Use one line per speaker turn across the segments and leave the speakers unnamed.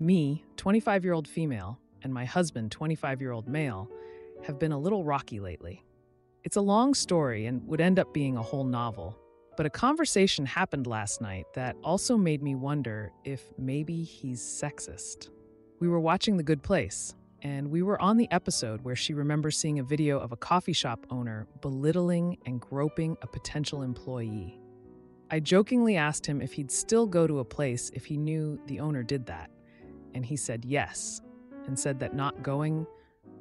Me, 25-year-old female, and my husband, 25-year-old male, have been a little rocky lately. It's a long story and would end up being a whole novel, but a conversation happened last night that also made me wonder if maybe he's sexist. We were watching The Good Place, and we were on the episode where she remembers seeing a video of a coffee shop owner belittling and groping a potential employee. I jokingly asked him if he'd still go to a place if he knew the owner did that, and he said yes, and said that not going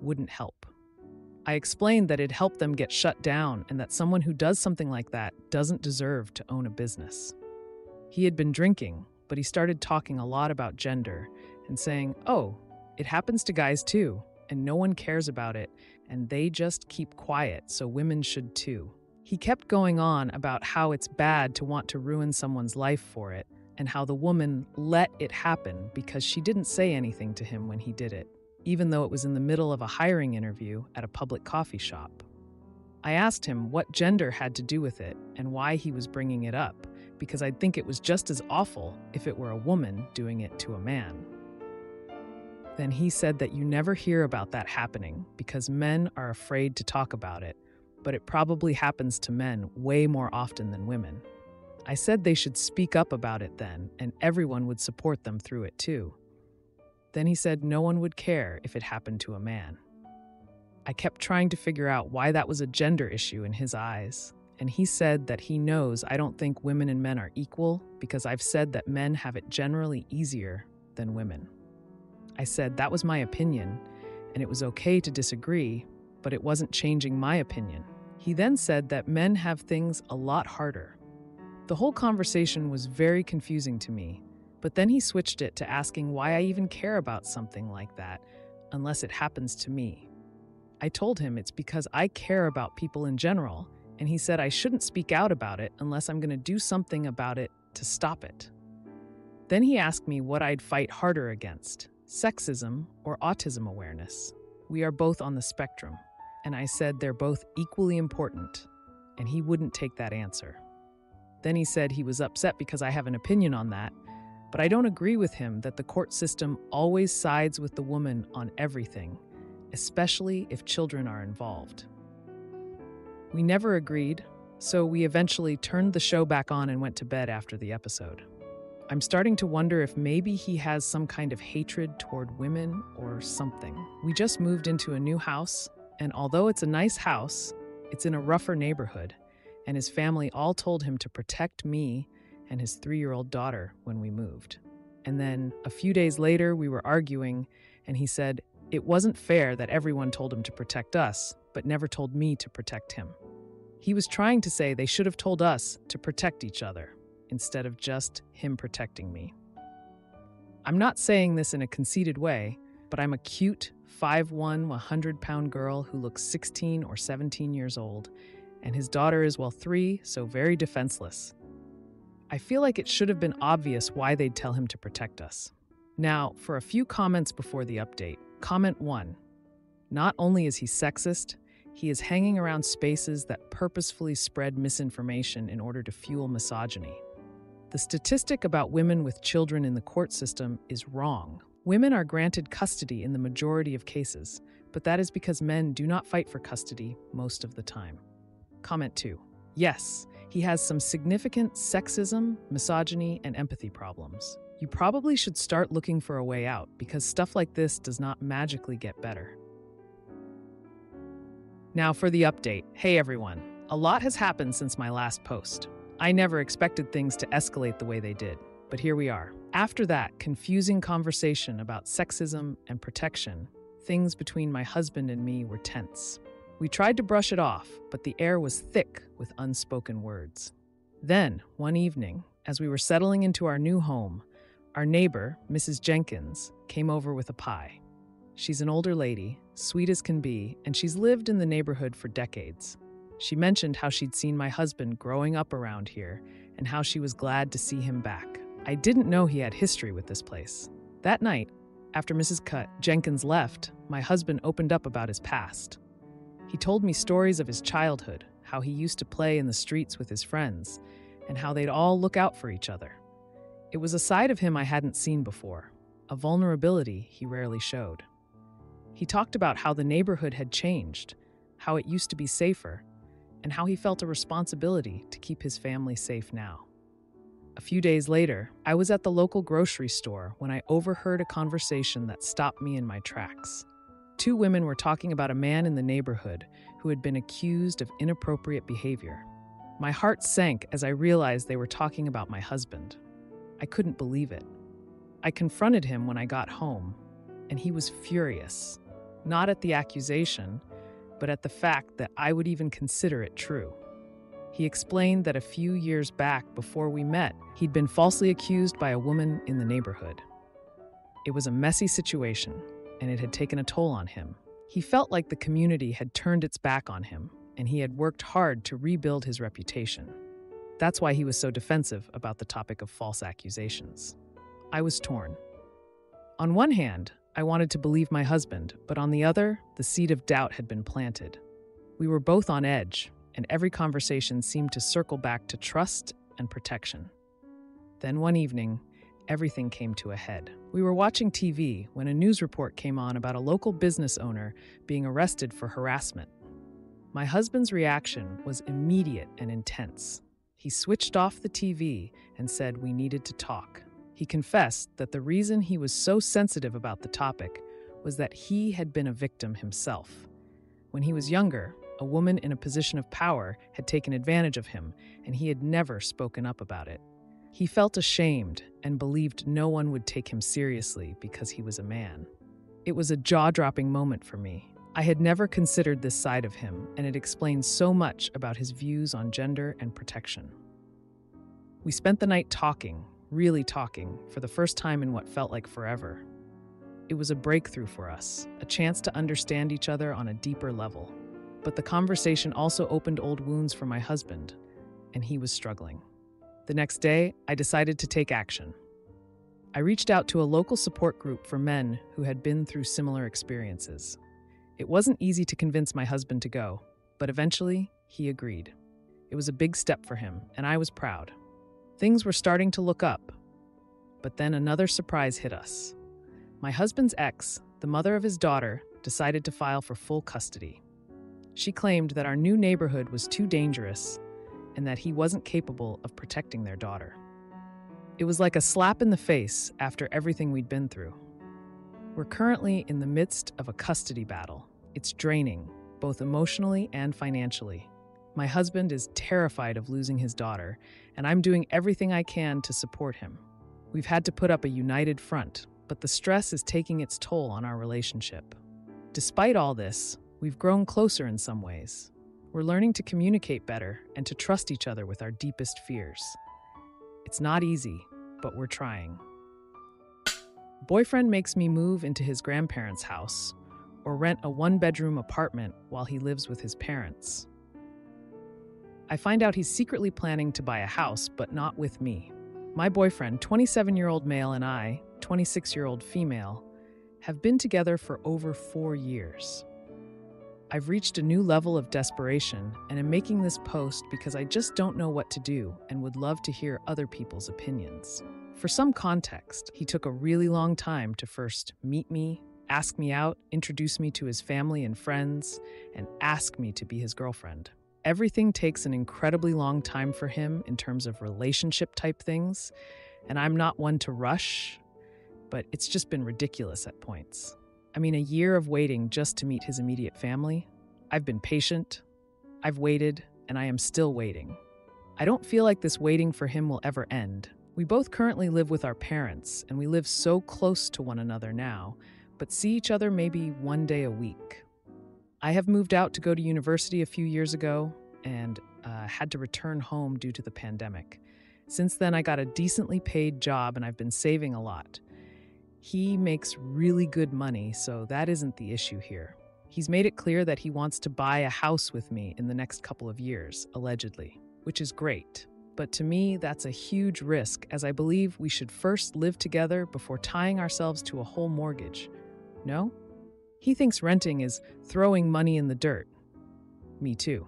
wouldn't help. I explained that it'd help them get shut down and that someone who does something like that doesn't deserve to own a business. He had been drinking, but he started talking a lot about gender and saying, "Oh, it happens to guys too, and no one cares about it, and they just keep quiet, so women should too." He kept going on about how it's bad to want to ruin someone's life for it, and how the woman let it happen because she didn't say anything to him when he did it, even though it was in the middle of a hiring interview at a public coffee shop. I asked him what gender had to do with it and why he was bringing it up, because I'd think it was just as awful if it were a woman doing it to a man. Then he said that you never hear about that happening because men are afraid to talk about it, but it probably happens to men way more often than women. I said they should speak up about it then, and everyone would support them through it too. Then he said no one would care if it happened to a man. I kept trying to figure out why that was a gender issue in his eyes, and he said that he knows I don't think women and men are equal because I've said that men have it generally easier than women. I said that was my opinion, and it was okay to disagree, but it wasn't changing my opinion. He then said that men have things a lot harder. The whole conversation was very confusing to me, but then he switched it to asking why I even care about something like that, unless it happens to me. I told him it's because I care about people in general, and he said I shouldn't speak out about it unless I'm going to do something about it to stop it. Then he asked me what I'd fight harder against, sexism or autism awareness. We are both on the spectrum, and I said they're both equally important, and he wouldn't take that answer. Then he said he was upset because I have an opinion on that, but I don't agree with him that the court system always sides with the woman on everything, especially if children are involved. We never agreed, so we eventually turned the show back on and went to bed after the episode. I'm starting to wonder if maybe he has some kind of hatred toward women or something. We just moved into a new house, and although it's a nice house, it's in a rougher neighborhood, and his family all told him to protect me and his 3-year-old daughter when we moved. And then a few days later, we were arguing, and he said it wasn't fair that everyone told him to protect us, but never told me to protect him. He was trying to say they should have told us to protect each other, instead of just him protecting me. I'm not saying this in a conceited way, but I'm a cute, 5'1", 100-pound girl who looks 16 or 17 years old, and his daughter is, 3, so very defenseless. I feel like it should have been obvious why they'd tell him to protect us. Now, for a few comments before the update. Comment 1. Not only is he sexist, he is hanging around spaces that purposefully spread misinformation in order to fuel misogyny. The statistic about women with children in the court system is wrong. Women are granted custody in the majority of cases, but that is because men do not fight for custody most of the time. Comment 2. Yes, he has some significant sexism, misogyny, and empathy problems. You probably should start looking for a way out because stuff like this does not magically get better. Now for the update. Hey everyone, a lot has happened since my last post. I never expected things to escalate the way they did, but here we are. After that confusing conversation about sexism and protection, things between my husband and me were tense. We tried to brush it off, but the air was thick with unspoken words. Then, one evening, as we were settling into our new home, our neighbor, Mrs. Jenkins, came over with a pie. She's an older lady, sweet as can be, and she's lived in the neighborhood for decades. She mentioned how she'd seen my husband growing up around here and how she was glad to see him back. I didn't know he had history with this place. That night, after Mrs. Jenkins left, my husband opened up about his past. He told me stories of his childhood, how he used to play in the streets with his friends, and how they'd all look out for each other. It was a side of him I hadn't seen before, a vulnerability he rarely showed. He talked about how the neighborhood had changed, how it used to be safer, and how he felt a responsibility to keep his family safe now. A few days later, I was at the local grocery store when I overheard a conversation that stopped me in my tracks. Two women were talking about a man in the neighborhood who had been accused of inappropriate behavior. My heart sank as I realized they were talking about my husband. I couldn't believe it. I confronted him when I got home, and he was furious, not at the accusation, but at the fact that I would even consider it true. He explained that a few years back, before we met, he'd been falsely accused by a woman in the neighborhood. It was a messy situation, and it had taken a toll on him. He felt like the community had turned its back on him, and he had worked hard to rebuild his reputation. That's why he was so defensive about the topic of false accusations. I was torn. On one hand, I wanted to believe my husband, but on the other, the seed of doubt had been planted. We were both on edge, and every conversation seemed to circle back to trust and protection. Then one evening, everything came to a head. We were watching TV when a news report came on about a local business owner being arrested for harassment. My husband's reaction was immediate and intense. He switched off the TV and said we needed to talk. He confessed that the reason he was so sensitive about the topic was that he had been a victim himself. When he was younger, a woman in a position of power had taken advantage of him, and he had never spoken up about it. He felt ashamed and believed no one would take him seriously because he was a man. It was a jaw-dropping moment for me. I had never considered this side of him, and it explained so much about his views on gender and protection. We spent the night talking, really talking, for the first time in what felt like forever. It was a breakthrough for us, a chance to understand each other on a deeper level. But the conversation also opened old wounds for my husband, and he was struggling. The next day, I decided to take action. I reached out to a local support group for men who had been through similar experiences. It wasn't easy to convince my husband to go, but eventually, he agreed. It was a big step for him, and I was proud. Things were starting to look up, but then another surprise hit us. My husband's ex, the mother of his daughter, decided to file for full custody. She claimed that our new neighborhood was too dangerous and that he wasn't capable of protecting their daughter. It was like a slap in the face after everything we'd been through. We're currently in the midst of a custody battle. It's draining, both emotionally and financially. My husband is terrified of losing his daughter, and I'm doing everything I can to support him. We've had to put up a united front, but the stress is taking its toll on our relationship. Despite all this, we've grown closer in some ways. We're learning to communicate better and to trust each other with our deepest fears. It's not easy, but we're trying. Boyfriend makes me move into his grandparents' house or rent a one-bedroom apartment while he lives with his parents. I find out he's secretly planning to buy a house, but not with me. My boyfriend, 27-year-old male, and I, 26-year-old female, have been together for over 4 years. I've reached a new level of desperation and am making this post because I just don't know what to do and would love to hear other people's opinions. For some context, he took a really long time to first meet me, ask me out, introduce me to his family and friends, and ask me to be his girlfriend. Everything takes an incredibly long time for him in terms of relationship-type things, and I'm not one to rush, but it's just been ridiculous at points. I mean, a year of waiting just to meet his immediate family. I've been patient, I've waited, and I am still waiting. I don't feel like this waiting for him will ever end. We both currently live with our parents, and we live so close to one another now, but see each other maybe one day a week. I have moved out to go to university a few years ago and had to return home due to the pandemic. Since then, I got a decently paid job and I've been saving a lot. He makes really good money, so that isn't the issue here. He's made it clear that he wants to buy a house with me in the next couple of years, allegedly, which is great. But to me, that's a huge risk, as I believe we should first live together before tying ourselves to a whole mortgage. No? He thinks renting is throwing money in the dirt. Me too.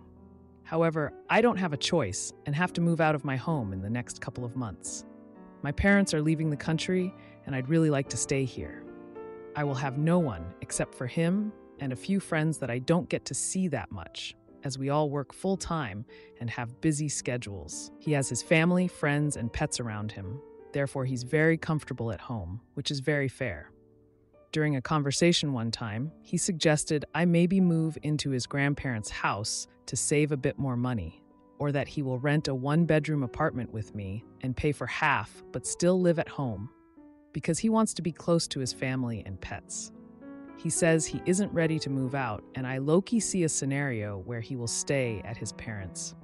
However, I don't have a choice and have to move out of my home in the next couple of months. My parents are leaving the country, and I'd really like to stay here. I will have no one except for him and a few friends that I don't get to see that much, as we all work full-time and have busy schedules. He has his family, friends, and pets around him. Therefore, he's very comfortable at home, which is very fair. During a conversation one time, he suggested I maybe move into his grandparents' house to save a bit more money, or that he will rent a one-bedroom apartment with me and pay for half but still live at home, because he wants to be close to his family and pets. He says he isn't ready to move out, and I low-key see a scenario where he will stay at his parents'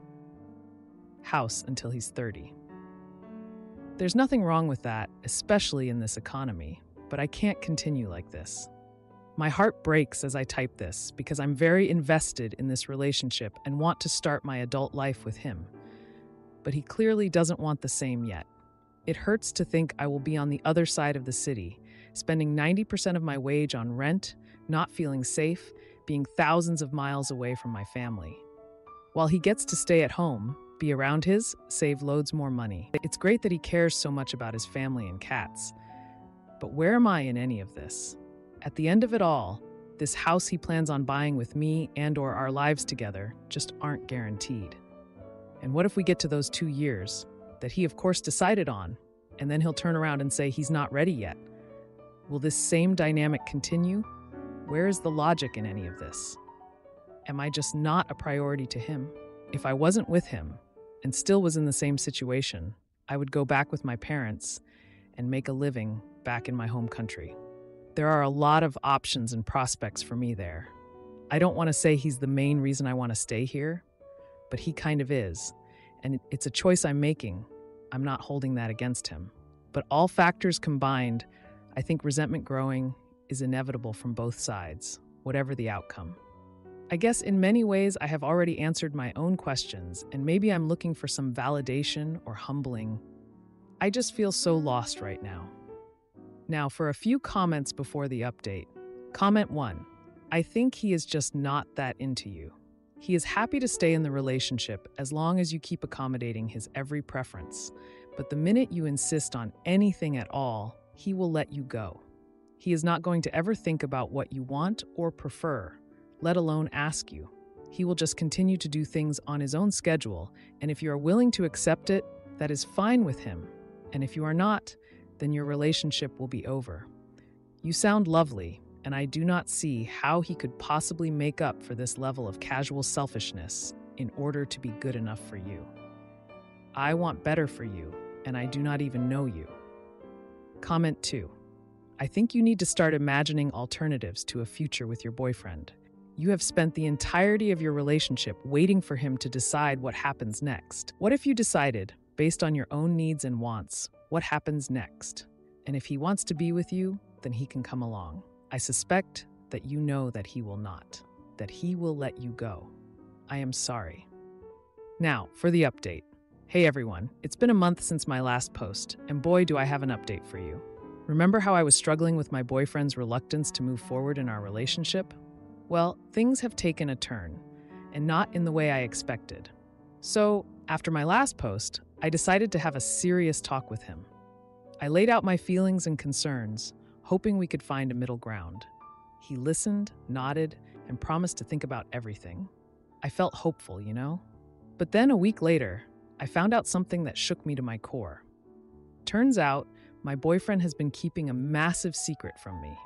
house until he's 30. There's nothing wrong with that, especially in this economy, but I can't continue like this. My heart breaks as I type this because I'm very invested in this relationship and want to start my adult life with him. But he clearly doesn't want the same yet. It hurts to think I will be on the other side of the city, spending 90% of my wage on rent, not feeling safe, being thousands of miles away from my family. While he gets to stay at home, be around his, save loads more money. It's great that he cares so much about his family and cats. But where am I in any of this? At the end of it all, this house he plans on buying with me and/or our lives together just aren't guaranteed. And what if we get to those 2 years that he of course decided on, and then he'll turn around and say he's not ready yet? Will this same dynamic continue? Where is the logic in any of this? Am I just not a priority to him? If I wasn't with him and still was in the same situation, I would go back with my parents and make a living back in my home country. There are a lot of options and prospects for me there. I don't want to say he's the main reason I want to stay here, but he kind of is, and it's a choice I'm making. I'm not holding that against him. But all factors combined, I think resentment growing is inevitable from both sides, whatever the outcome. I guess in many ways I have already answered my own questions, and maybe I'm looking for some validation or humbling. I just feel so lost right now. Now, for a few comments before the update. Comment 1. I think he is just not that into you. He is happy to stay in the relationship as long as you keep accommodating his every preference. But the minute you insist on anything at all, he will let you go. He is not going to ever think about what you want or prefer, let alone ask you. He will just continue to do things on his own schedule, and if you are willing to accept it, that is fine with him. And if you are not, then your relationship will be over. You sound lovely, and I do not see how he could possibly make up for this level of casual selfishness in order to be good enough for you. I want better for you, and I do not even know you. Comment 2. I think you need to start imagining alternatives to a future with your boyfriend. You have spent the entirety of your relationship waiting for him to decide what happens next. What if you decided, based on your own needs and wants, what happens next? And if he wants to be with you, then he can come along. I suspect that you know that he will not, that he will let you go. I am sorry. Now, for the update. Hey everyone, it's been a month since my last post, and boy do I have an update for you. Remember how I was struggling with my boyfriend's reluctance to move forward in our relationship? Well, things have taken a turn, and not in the way I expected. So, after my last post, I decided to have a serious talk with him. I laid out my feelings and concerns, hoping we could find a middle ground. He listened, nodded, and promised to think about everything. I felt hopeful, you know? But then a week later, I found out something that shook me to my core. Turns out, my boyfriend has been keeping a massive secret from me.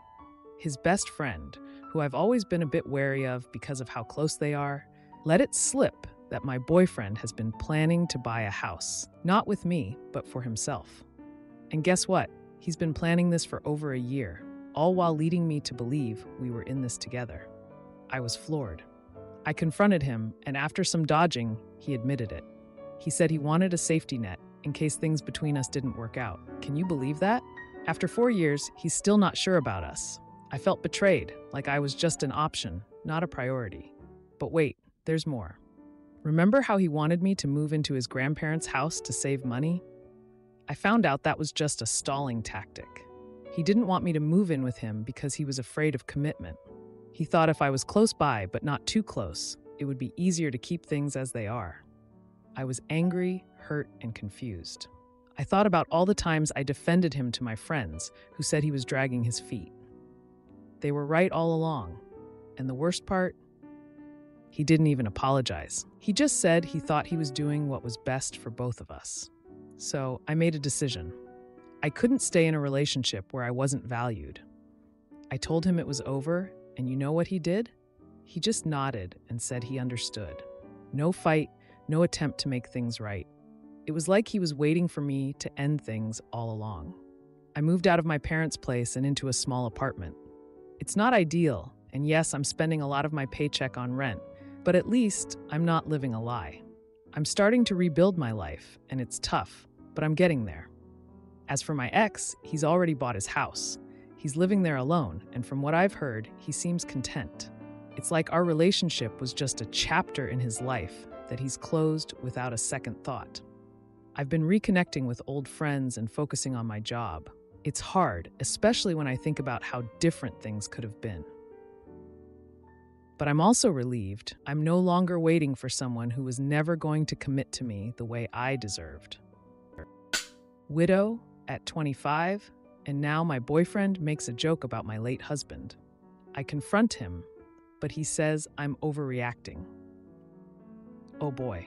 His best friend, who I've always been a bit wary of because of how close they are, let it slip that my boyfriend has been planning to buy a house, not with me, but for himself. And guess what? He's been planning this for over a year, all while leading me to believe we were in this together. I was floored. I confronted him, and after some dodging, he admitted it. He said he wanted a safety net in case things between us didn't work out. Can you believe that? After 4 years, he's still not sure about us. I felt betrayed, like I was just an option, not a priority. But wait, there's more. Remember how he wanted me to move into his grandparents' house to save money? I found out that was just a stalling tactic. He didn't want me to move in with him because he was afraid of commitment. He thought if I was close by, but not too close, it would be easier to keep things as they are. I was angry, hurt, and confused. I thought about all the times I defended him to my friends who said he was dragging his feet. They were right all along. And the worst part? He didn't even apologize. He just said he thought he was doing what was best for both of us. So I made a decision. I couldn't stay in a relationship where I wasn't valued. I told him it was over, and you know what he did? He just nodded and said he understood. No fight, no attempt to make things right. It was like he was waiting for me to end things all along. I moved out of my parents' place and into a small apartment. It's not ideal, and yes, I'm spending a lot of my paycheck on rent, but at least I'm not living a lie. I'm starting to rebuild my life, and it's tough, but I'm getting there. As for my ex, he's already bought his house. He's living there alone, and from what I've heard, he seems content. It's like our relationship was just a chapter in his life that he's closed without a second thought. I've been reconnecting with old friends and focusing on my job. It's hard, especially when I think about how different things could have been. But I'm also relieved I'm no longer waiting for someone who was never going to commit to me the way I deserved. Widow at 25, and now my boyfriend makes a joke about my late husband. I confront him, but he says I'm overreacting. Oh boy.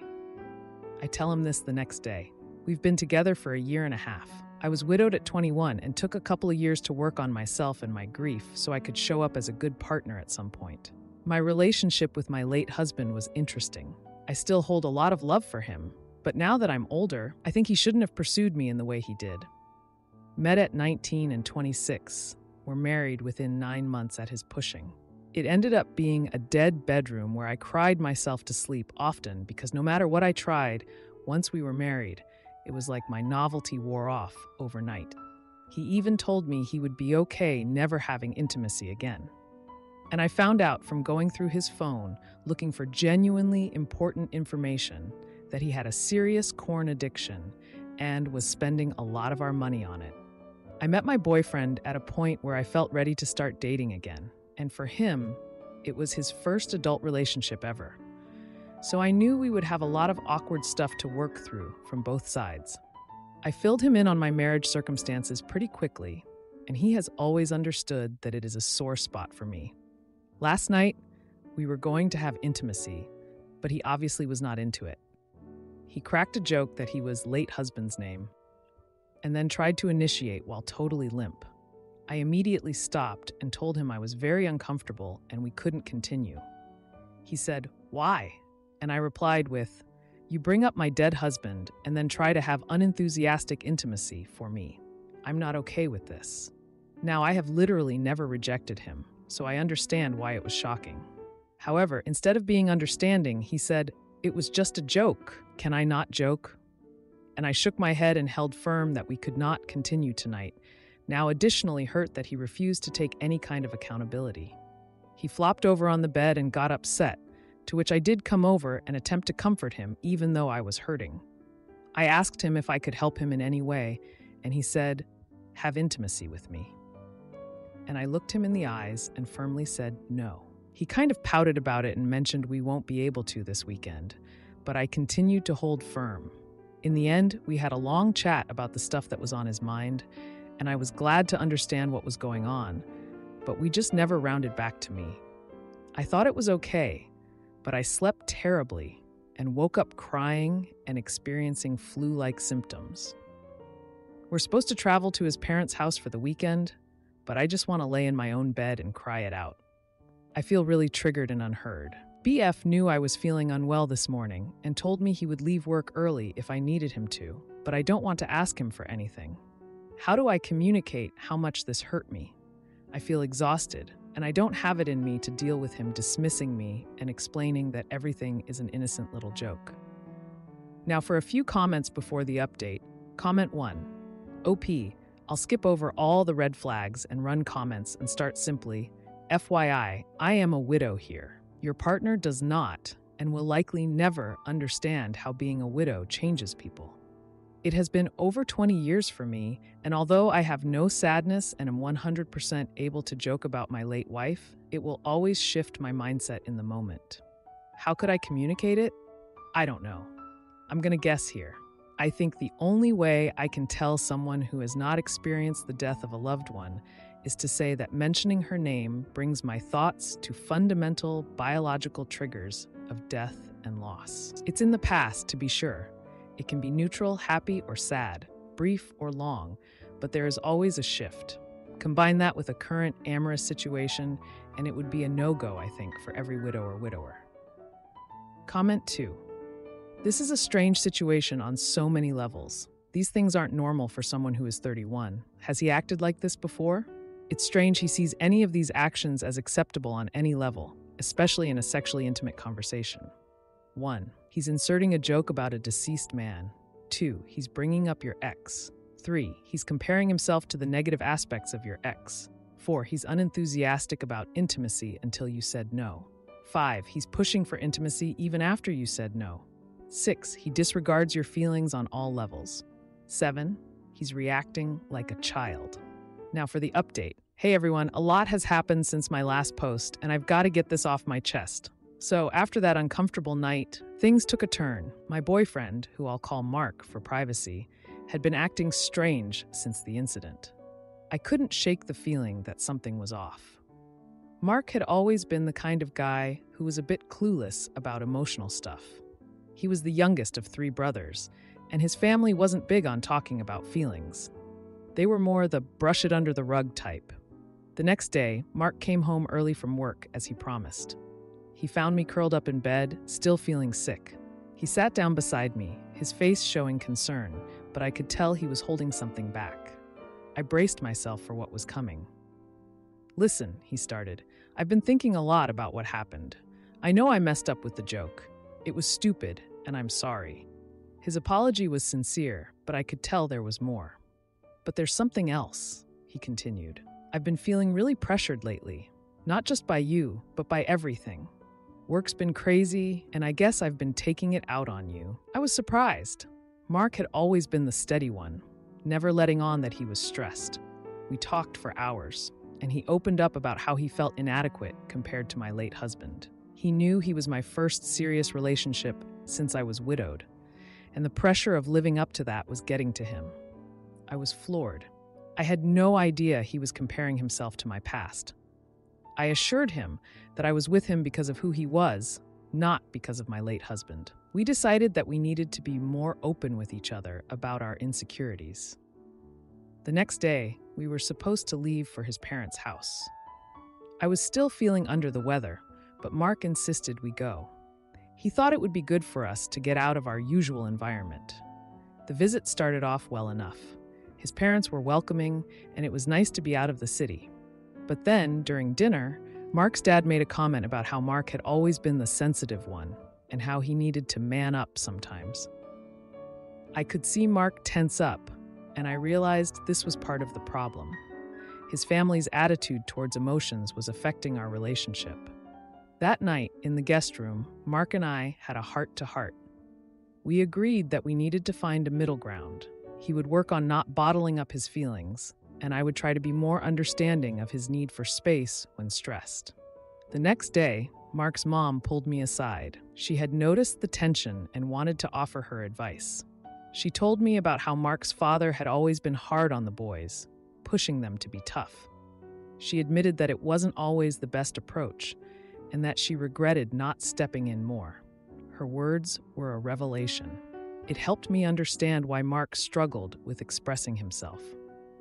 I tell him this the next day. We've been together for a year and a half. I was widowed at 21 and took a couple of years to work on myself and my grief so I could show up as a good partner at some point. My relationship with my late husband was interesting. I still hold a lot of love for him, but now that I'm older, I think he shouldn't have pursued me in the way he did. Met at 19 and 26. Were married within 9 months at his pushing. It ended up being a dead bedroom where I cried myself to sleep often because no matter what I tried, once we were married, it was like my novelty wore off overnight. He even told me he would be okay never having intimacy again. And I found out from going through his phone, looking for genuinely important information, that he had a serious corn addiction and was spending a lot of our money on it. I met my boyfriend at a point where I felt ready to start dating again, and for him, it was his first adult relationship ever. So I knew we would have a lot of awkward stuff to work through from both sides. I filled him in on my marriage circumstances pretty quickly, and he has always understood that it is a sore spot for me. Last night, we were going to have intimacy, but he obviously was not into it. He cracked a joke that he was late husband's name, and then tried to initiate while totally limp. I immediately stopped and told him I was very uncomfortable and we couldn't continue. He said, "Why?" And I replied with, "You bring up my dead husband and then try to have unenthusiastic intimacy for me. I'm not okay with this." Now, I have literally never rejected him, so I understand why it was shocking. However, instead of being understanding, he said, "It was just a joke. Can I not joke?" And I shook my head and held firm that we could not continue tonight, now additionally hurt that he refused to take any kind of accountability. He flopped over on the bed and got upset, to which I did come over and attempt to comfort him even though I was hurting. I asked him if I could help him in any way, and he said, "Have intimacy with me." And I looked him in the eyes and firmly said no. He kind of pouted about it and mentioned we won't be able to this weekend, but I continued to hold firm. In the end, we had a long chat about the stuff that was on his mind, and I was glad to understand what was going on, but we just never rounded back to me. I thought it was okay, but I slept terribly and woke up crying and experiencing flu-like symptoms. We're supposed to travel to his parents' house for the weekend, but I just want to lay in my own bed and cry it out. I feel really triggered and unheard. BF knew I was feeling unwell this morning and told me he would leave work early if I needed him to, but I don't want to ask him for anything. How do I communicate how much this hurt me? I feel exhausted, and I don't have it in me to deal with him dismissing me and explaining that everything is an innocent little joke. Now for a few comments before the update. Comment 1. OP, I'll skip over all the red flags and run comments and start simply, FYI, I am a widow here. Your partner does not and will likely never understand how being a widow changes people. It has been over 20 years for me, and although I have no sadness and am 100% able to joke about my late wife, it will always shift my mindset in the moment. How could I communicate it? I don't know. I'm gonna guess here. I think the only way I can tell someone who has not experienced the death of a loved one is to say that mentioning her name brings my thoughts to fundamental biological triggers of death and loss. It's in the past, to be sure. It can be neutral, happy, or sad, brief or long, but there is always a shift. Combine that with a current amorous situation, and it would be a no-go, I think, for every widow or widower. Comment 2. This is a strange situation on so many levels. These things aren't normal for someone who is 31. Has he acted like this before? It's strange he sees any of these actions as acceptable on any level, especially in a sexually intimate conversation. 1. He's inserting a joke about a deceased man. 2. He's bringing up your ex. 3. He's comparing himself to the negative aspects of your ex. 4. He's unenthusiastic about intimacy until you said no. 5. He's pushing for intimacy even after you said no. 6. He disregards your feelings on all levels. 7. He's reacting like a child. Now for the update. Hey everyone, a lot has happened since my last post, and I've got to get this off my chest. So after that uncomfortable night, things took a turn. My boyfriend, who I'll call Mark for privacy, had been acting strange since the incident. I couldn't shake the feeling that something was off. Mark had always been the kind of guy who was a bit clueless about emotional stuff. He was the youngest of 3 brothers, and his family wasn't big on talking about feelings. They were more the brush it under the rug type. The next day, Mark came home early from work as he promised. He found me curled up in bed, still feeling sick. He sat down beside me, his face showing concern, but I could tell he was holding something back. I braced myself for what was coming. "Listen," he started, "I've been thinking a lot about what happened. I know I messed up with the joke. It was stupid, and I'm sorry." His apology was sincere, but I could tell there was more. "But there's something else," he continued. "I've been feeling really pressured lately, not just by you, but by everything. Work's been crazy, and I guess I've been taking it out on you." I was surprised. Mark had always been the steady one, never letting on that he was stressed. We talked for hours, and he opened up about how he felt inadequate compared to my late husband. He knew he was my first serious relationship since I was widowed, and the pressure of living up to that was getting to him. I was floored. I had no idea he was comparing himself to my past. I assured him that I was with him because of who he was, not because of my late husband. We decided that we needed to be more open with each other about our insecurities. The next day, we were supposed to leave for his parents' house. I was still feeling under the weather, but Mark insisted we go. He thought it would be good for us to get out of our usual environment. The visit started off well enough. His parents were welcoming, and it was nice to be out of the city. But then, during dinner, Mark's dad made a comment about how Mark had always been the sensitive one and how he needed to man up sometimes. I could see Mark tense up, and I realized this was part of the problem. His family's attitude towards emotions was affecting our relationship. That night, in the guest room, Mark and I had a heart-to-heart. We agreed that we needed to find a middle ground. He would work on not bottling up his feelings, and I would try to be more understanding of his need for space when stressed. The next day, Mark's mom pulled me aside. She had noticed the tension and wanted to offer her advice. She told me about how Mark's father had always been hard on the boys, pushing them to be tough. She admitted that it wasn't always the best approach, and that she regretted not stepping in more. Her words were a revelation. It helped me understand why Mark struggled with expressing himself.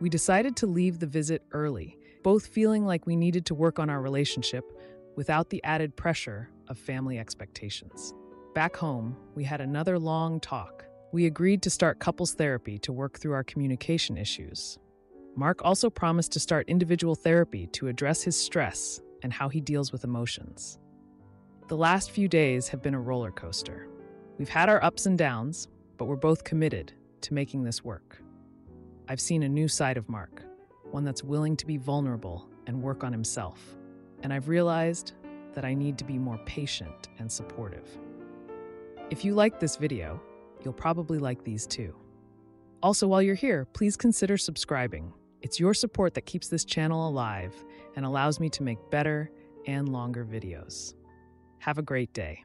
We decided to leave the visit early, both feeling like we needed to work on our relationship without the added pressure of family expectations. Back home, we had another long talk. We agreed to start couples therapy to work through our communication issues. Mark also promised to start individual therapy to address his stress and how he deals with emotions. The last few days have been a roller coaster. We've had our ups and downs, but we're both committed to making this work. I've seen a new side of Mark, one that's willing to be vulnerable and work on himself. And I've realized that I need to be more patient and supportive. If you liked this video, you'll probably like these too. Also, while you're here, please consider subscribing. It's your support that keeps this channel alive and allows me to make better and longer videos. Have a great day.